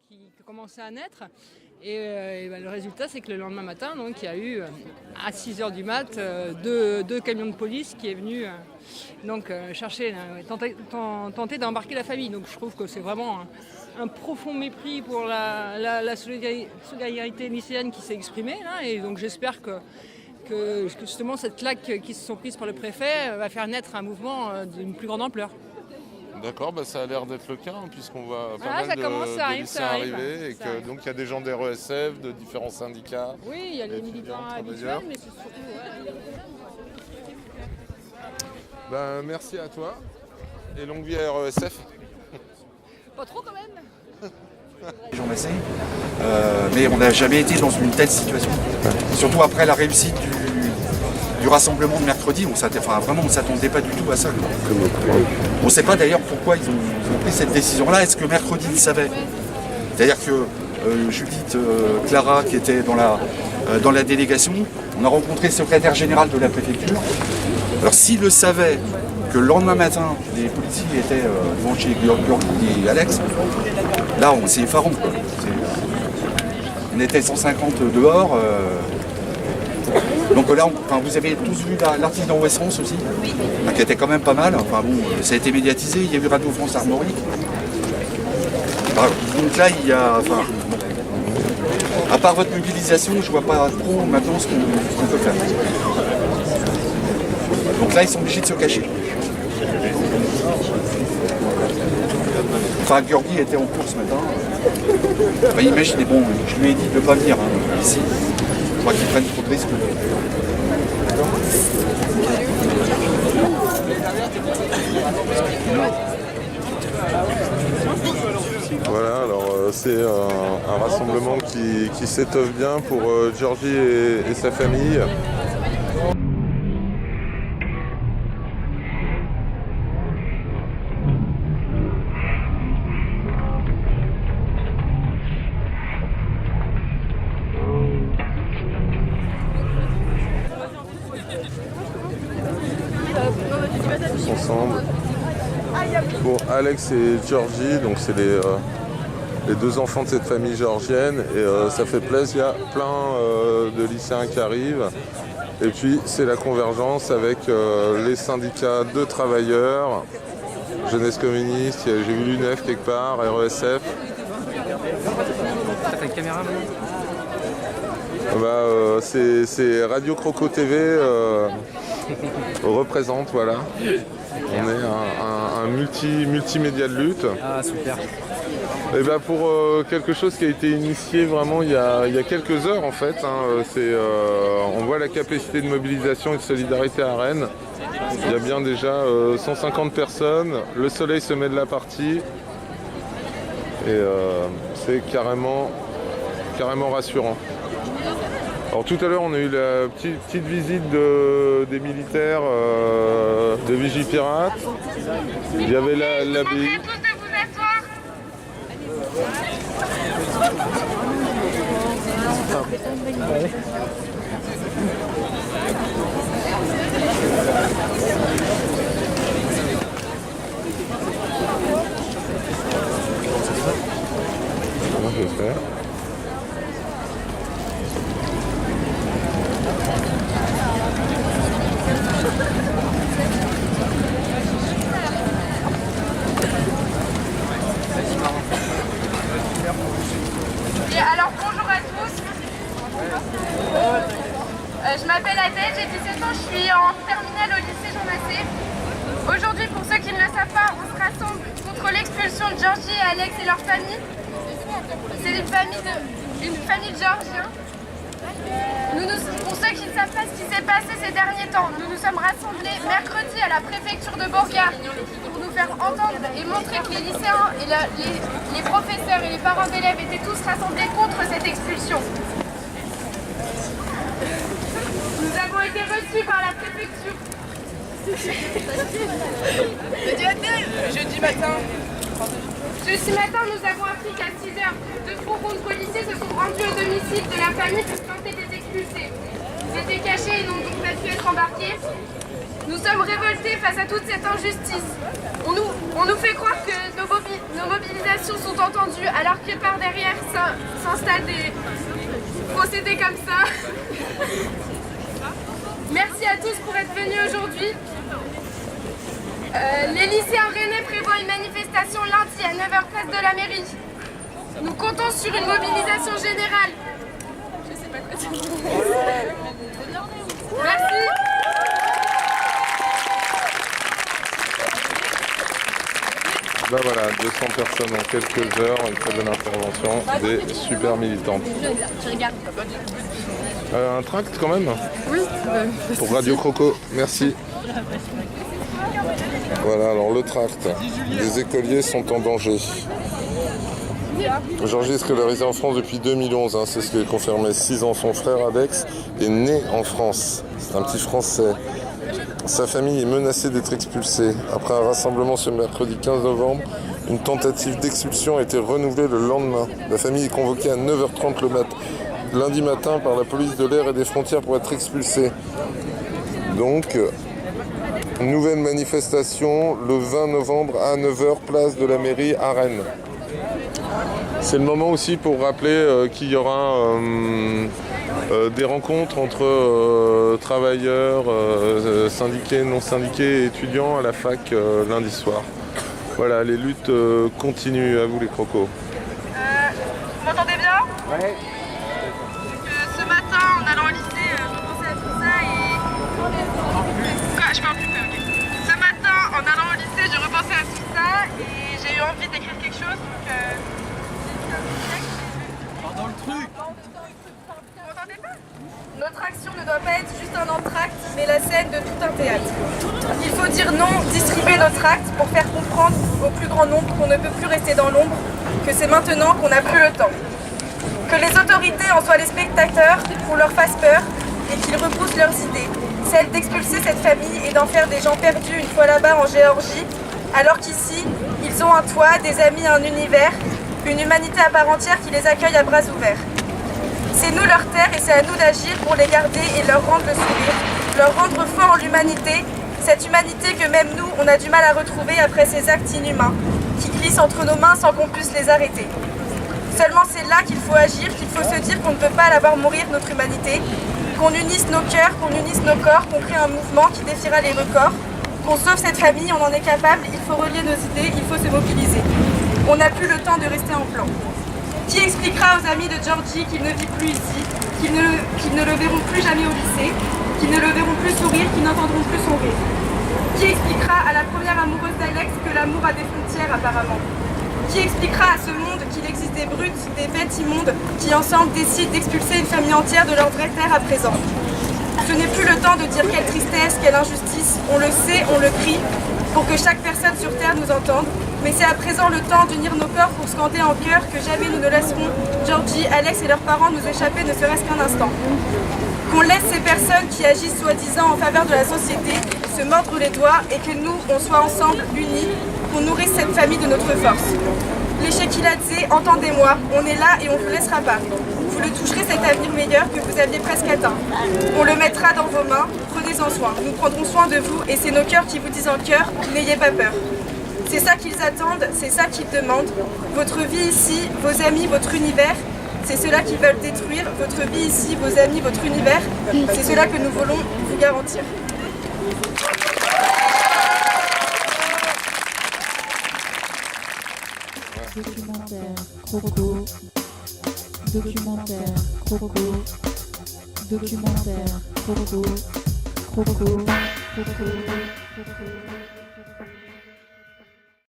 qui commençait à naître. Et le résultat, c'est que le lendemain matin, donc, il y a eu à 6h du mat deux camions de police qui est venu chercher, tenter d'embarquer la famille. Donc je trouve que c'est vraiment un profond mépris pour la solidarité lycéenne qui s'est exprimée là, et donc j'espère que justement cette claque qui se sont prises par le préfet va faire naître un mouvement d'une plus grande ampleur. D'accord, ça a l'air d'être le cas, puisqu'on voit pas mal de lycéens arriver, et que donc il y a des gens des RESF, de différents syndicats. Oui, il y a les militants habituels, mais c'est surtout... merci à toi, et longue vie à RESF. Pas trop quand même. Jean Massé, mais on n'a jamais été dans une telle situation. Surtout après la réussite du rassemblement de mercredi, on ne s'attendait pas du tout à ça. On ne sait pas d'ailleurs pourquoi ils ont pris cette décision-là. Est-ce que mercredi ils savaient? C'est-à-dire que Judith Clara, qui était dans la délégation, on a rencontré le secrétaire général de la préfecture. Alors s'ils le savaient, que le lendemain matin, les policiers étaient devant chez Gurgi et Alex, là, c'est effarant. On était 150 dehors. Donc là, vous avez tous vu l'article dans Ouest France aussi, qui était quand même pas mal. Ça a été médiatisé, il y a eu Radio France Armorique. Donc là, il y a... à part votre mobilisation, je vois pas trop maintenant ce qu'on peut faire. Donc là, ils sont obligés de se cacher. Gurgi était en cours ce matin. Imaginez, je lui ai dit de ne pas venir ici. Je crois qu'ils prennent trop de risques. Voilà, alors c'est un rassemblement qui s'étoffe bien pour Giorgi et sa famille. Tous ensemble. Pour Alex et Giorgi, donc c'est les deux enfants de cette famille géorgienne, et ça fait plaisir, il y a plein de lycéens qui arrivent, et puis c'est la convergence avec les syndicats de travailleurs, jeunesse communiste, j'ai vu l'UNEF quelque part, RESF. T'as une caméra c'est Radio Croco TV représente, voilà. On est un multimédia de lutte. Ah super. Et pour quelque chose qui a été initié vraiment il y a quelques heures en fait. On voit la capacité de mobilisation et de solidarité à Rennes. Il y a bien déjà 150 personnes. Le soleil se met de la partie. Et c'est carrément rassurant. Alors tout à l'heure on a eu la petite visite des militaires de Vigipirate. Il y avait l'abbaye. J'espère. Et alors bonjour à tous, je m'appelle Adèle, j'ai 17 ans, je suis en terminale au lycée Jean Massé. Aujourd'hui, pour ceux qui ne le savent pas, on se rassemble contre l'expulsion de Giorgi et Alex et leur famille. C'est une famille de Géorgiens. Pour ceux qui ne savent pas ce qui s'est passé ces derniers temps, nous nous sommes rassemblés mercredi à la préfecture de Bourgard pour nous faire entendre et montrer que les lycéens et les professeurs et les parents d'élèves étaient tous rassemblés contre cette expulsion. Nous avons été reçus par la préfecture. Jeudi matin, nous avons appris qu'à 6h, 2 fourgons de policiers se sont rendus au domicile de la famille pour tenter de les expulser. Ils étaient cachés et n'ont donc pas pu être embarqués. Nous sommes révoltés face à toute cette injustice. On nous fait croire que nos mobilisations sont entendues, alors que par derrière s'installent des procédés comme ça. Merci à tous pour être venus aujourd'hui. Les lycéens rennais prévoient une manifestation lundi à 9h place de la mairie. Nous comptons sur une mobilisation générale. Je sais pas quoi dire. Merci. Là voilà, 200 personnes en quelques heures, une très bonne intervention, des super militantes. Un tract quand même? Oui. Pour Radio Croco, merci. Voilà, alors le tract. Les écoliers sont en danger. Georgie est scolarisé en France depuis 2011, c'est ce qui est confirmé. 6 ans, son frère Alex est né en France. C'est un petit Français. Sa famille est menacée d'être expulsée. Après un rassemblement ce mercredi 15 novembre, une tentative d'expulsion a été renouvelée le lendemain. La famille est convoquée à 9h30 lundi matin par la police de l'air et des frontières pour être expulsée. Donc, nouvelle manifestation le 20 novembre à 9h, place de la mairie à Rennes. C'est le moment aussi pour rappeler qu'il y aura des rencontres entre travailleurs, syndiqués, non syndiqués et étudiants à la fac lundi soir. Voilà, les luttes continuent. À vous les crocos. Vous m'entendez bien? Ouais. Ce matin, en allant au lycée, je pensais à tout ça et... Quoi, je parle plus peu, ok. Ce matin, en allant au lycée, je repensais à tout ça et j'ai eu envie d'écrire quelque chose, donc... Dans le truc. Vous m'entendez pas? Notre action ne doit pas être juste un entracte, mais la scène de tout un théâtre. Il faut dire non, distribuer notre acte pour faire comprendre au plus grand nombre qu'on ne peut plus rester dans l'ombre, que c'est maintenant qu'on n'a plus le temps. Que les autorités en soient les spectateurs, qu'on leur fasse peur et qu'ils repoussent leurs idées. Celle d'expulser cette famille et d'en faire des gens perdus une fois là-bas en Géorgie, alors qu'ici, ils ont un toit, des amis, un univers, une humanité à part entière qui les accueille à bras ouverts. C'est nous leur terre et c'est à nous d'agir pour les garder et leur rendre le sourire, leur rendre foi en l'humanité, cette humanité que même nous, on a du mal à retrouver après ces actes inhumains, qui glissent entre nos mains sans qu'on puisse les arrêter. Seulement c'est là qu'il faut agir, qu'il faut se dire qu'on ne peut pas la voir mourir, notre humanité, qu'on unisse nos cœurs, qu'on unisse nos corps, qu'on crée un mouvement qui défiera les records, qu'on sauve cette famille, on en est capable, il faut relier nos idées, il faut se mobiliser. On n'a plus le temps de rester en plan. Qui expliquera aux amis de Georgie qu'il ne vit plus ici, qu'ils ne le verront plus jamais au lycée, qu'ils ne le verront plus sourire, qu'ils n'entendront plus son rire? Qui expliquera à la première amoureuse d'Alex que l'amour a des frontières apparemment? Qui expliquera à ce monde qu'il existe des brutes, des bêtes immondes qui ensemble décident d'expulser une famille entière de leur vraie terre à présent? Ce n'est plus le temps de dire quelle tristesse, quelle injustice, on le sait, on le crie, pour que chaque personne sur terre nous entende, mais c'est à présent le temps d'unir nos corps pour scander en chœur que jamais nous ne laisserons Georgie, Alex et leurs parents nous échapper ne serait-ce qu'un instant. Qu'on laisse ces personnes qui agissent soi-disant en faveur de la société se mordre les doigts et que nous, on soit ensemble, unis, qu'on nourrisse cette famille de notre force. Les Shekiladze, entendez-moi, on est là et on ne vous laissera pas. Vous le toucherez cet avenir meilleur que vous aviez presque atteint. On le mettra dans vos mains, prenez-en soin. Nous prendrons soin de vous et c'est nos cœurs qui vous disent en cœur, n'ayez pas peur. C'est ça qu'ils attendent, c'est ça qu'ils demandent. Votre vie ici, vos amis, votre univers, c'est cela qu'ils veulent détruire. Votre vie ici, vos amis, votre univers, c'est cela que nous voulons vous garantir. Documentaire Croco, documentaire Croco, documentaire Croco, Croco, Croco, Croco.